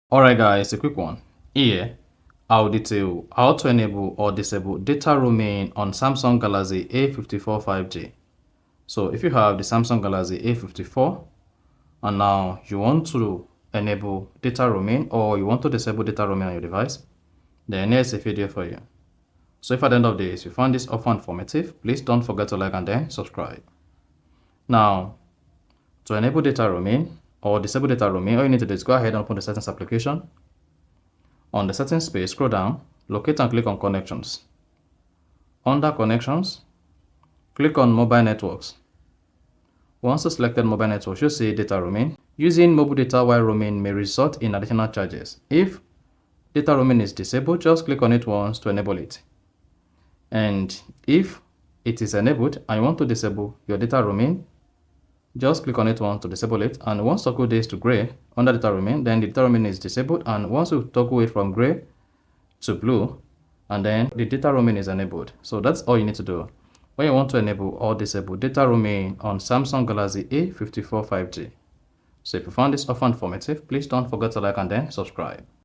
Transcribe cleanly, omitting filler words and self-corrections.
Alright guys, a quick one. Here, I'll detail how to enable or disable data roaming on Samsung Galaxy A54 5G. So if you have the Samsung Galaxy A54 and now you want to enable data roaming or you want to disable data roaming on your device, then here's a video for you. So if at the end of this you found this offer informative, please don't forget to like and then subscribe. Now, to enable data roaming or disable data roaming, all you need to do is go ahead and open the settings application. On the settings page, scroll down, locate and click on connections. Under connections, click on mobile networks. Once you selected mobile networks, you'll see data roaming. Using mobile data while roaming may result in additional charges. If data roaming is disabled, just click on it once to enable it. And if it is enabled and you want to disable your data roaming, just click on it once to disable it, and once toggle this to gray under data roaming, then the data roaming is disabled, and once you toggle it from gray to blue, and then the data roaming is enabled. So that's all you need to do when you want to enable or disable data roaming on Samsung Galaxy A54 5G. So if you found this offer informative, please don't forget to like and then subscribe.